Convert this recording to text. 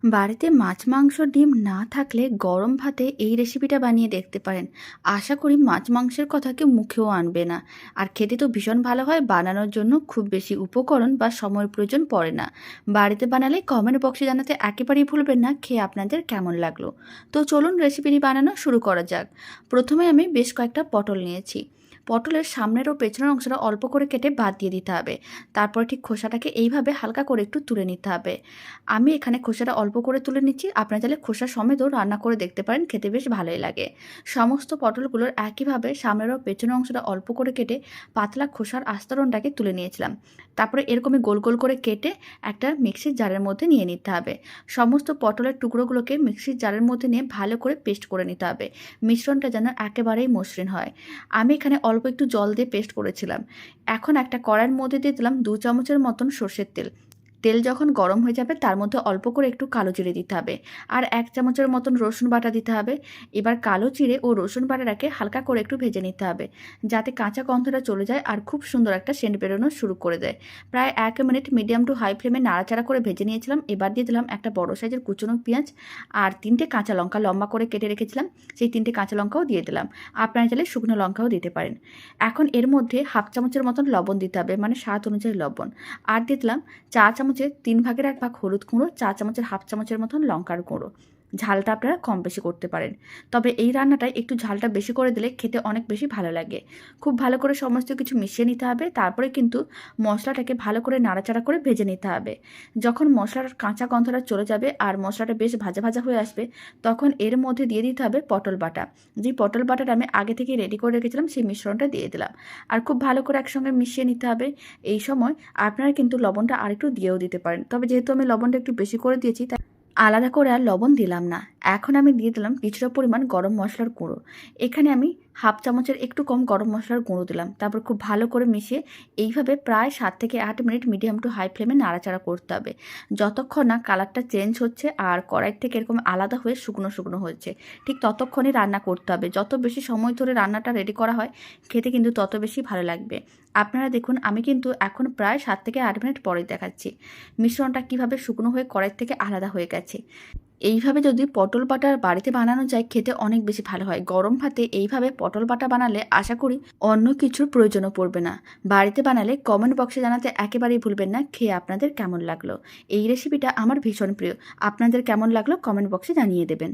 বাড়িতে মাছ, মাংস, ডিম না থাকলে গরম ভাতে এই রেসিপিটা বানিয়ে দেখতে পারেন। আশা করি মাছ, মাংসের কথা কেউ মুখেও আনবে না। আর খেতে তো ভীষণ ভালো হয়। বানানোর জন্য খুব বেশি উপকরণ বা সময়ের প্রয়োজন পড়ে না। বাড়িতে বানালে কমেন্ট বক্সে জানাতে একেবারেই ভুলবেন না খেয়ে আপনাদের কেমন লাগলো। তো চলুন রেসিপিটি বানানো শুরু করা যাক। প্রথমে আমি বেশ কয়েকটা পটল নিয়েছি। পটলের সামনের ও পেছনের অংশটা অল্প করে কেটে বাদ দিয়ে দিতে হবে। তারপর ঠিক খোসাটাকে এইভাবে হালকা করে একটু তুলে নিতে হবে। আমি এখানে খোসাটা অল্প করে তুলে নিচ্ছি। আপনারা চাইলে খোসা সমেতও রান্না করে দেখতে পারেন, খেতে বেশ ভালোই লাগে। সমস্ত পটলগুলোর একইভাবে সামনের ও পেছনের অংশটা অল্প করে কেটে পাতলা খোসার আস্তরণটাকে তুলে নিয়েছিলাম। তারপরে এরকমই গোল গোল করে কেটে একটা মিক্সির জারের মধ্যে নিয়ে নিতে হবে। সমস্ত পটলের টুকরোগুলোকে মিক্সির জারের মধ্যে নিয়ে ভালো করে পেস্ট করে নিতে হবে। মিশ্রণটা যেন একেবারেই মসৃণ হয়। আমি এখানে অল্প একটু জল দিয়ে পেস্ট করেছিলাম। এখন একটা কড়াইয়ের মধ্যে দিয়ে দিলাম 2 চামচের মতন সর্ষের তেল। তেল যখন গরম হয়ে যাবে তার মধ্যে অল্প করে একটু কালো জিরে দিতে হবে। আর 1 চামচের মতন রসুন বাটা দিতে হবে। এবার কালো জিরে ও রসুন বাটাটাকে হালকা করে একটু ভেজে নিতে হবে, যাতে কাঁচা গন্ধটা চলে যায় আর খুব সুন্দর একটা সেন্ট বেরোনো শুরু করে দেয়। প্রায় 1 মিনিট মিডিয়াম টু হাই ফ্লেমে নাড়াচাড়া করে ভেজে নিয়েছিলাম। এবার দিয়ে দিলাম একটা বড় সাইজের কুচনো পেঁয়াজ আর 3টে কাঁচা লঙ্কা লম্বা করে কেটে রেখেছিলাম। সেই 3টে কাঁচা লঙ্কাও দিয়ে দিলাম। আপনারা চাইলে শুকনো লঙ্কাও দিতে পারেন। এখন এর মধ্যে 1/2 চামচের মতন লবণ দিতে হবে, মানে স্বাদ অনুযায়ী লবণ। আর দিয়ে দিলাম 4 চামচের 3 ভাগের 1 ভাগ হলুদ গুঁড়ো, 4 চামচের 1/2 চামচের মতন লঙ্কার গুঁড়ো। ঝালটা আপনারা কম বেশি করতে পারেন। তবে এই রান্নাটায় একটু ঝালটা বেশি করে দিলে খেতে অনেক বেশি ভালো লাগে। খুব ভালো করে সমস্ত কিছু মিশিয়ে নিতে হবে। তারপরে কিন্তু মশলাটাকে ভালো করে নাড়াচাড়া করে ভেজে নিতে হবে। যখন মশলার কাঁচা গন্ধটা চলে যাবে আর মশলাটা বেশ ভাজা ভাজা হয়ে আসবে, তখন এর মধ্যে দিয়ে দিতে হবে পটল বাটা। যে পটল বাটাটা আমি আগে থেকে রেডি করে রেখেছিলাম সেই মিশ্রণটা দিয়ে দিলাম। আর খুব ভালো করে একসঙ্গে মিশিয়ে নিতে হবে। এই সময় আপনারা কিন্তু লবণটা আরেকটু দিয়েও দিতে পারেন। তবে যেহেতু আমি লবণটা একটু বেশি করে দিয়েছি তাই আলাদা করে আর লবণ দিলাম না। এখন আমি দিয়ে দিলাম কিছুটা পরিমাণ গরম মশলার গুঁড়ো। এখানে আমি 1/2 চামচের একটু কম গরম মশলার গুঁড়ো দিলাম। তারপর খুব ভালো করে মিশিয়ে এইভাবে প্রায় 7 থেকে 8 মিনিট মিডিয়াম টু হাই ফ্লেমে নাড়াচাড়া করতে হবে, যতক্ষণ না কালারটা চেঞ্জ হচ্ছে আর কড়াই থেকে এরকম আলাদা হয়ে শুকনো শুকনো হচ্ছে। ঠিক ততক্ষণই রান্না করতে হবে। যত বেশি সময় ধরে রান্নাটা রেডি করা হয় খেতে কিন্তু তত বেশি ভালো লাগবে। আপনারা দেখুন, আমি কিন্তু এখন প্রায় 7 থেকে 8 মিনিট পরেই দেখাচ্ছি মিশ্রণটা কীভাবে শুকনো হয়ে কড়াই থেকে আলাদা হয়ে গেছে। এইভাবে যদি পটল বাটা বাড়িতে বানানো যায় খেতে অনেক বেশি ভালো হয়। গরম ভাতে এইভাবে পটল বাটা বানালে আশা করি অন্য কিছুর প্রয়োজনও পড়বে না। বাড়িতে বানালে কমেন্ট বক্সে জানাতে একেবারেই ভুলবেন না খেয়ে আপনাদের কেমন লাগলো। এই রেসিপিটা আমার ভীষণ প্রিয়। আপনাদের কেমন লাগলো কমেন্ট বক্সে জানিয়ে দেবেন।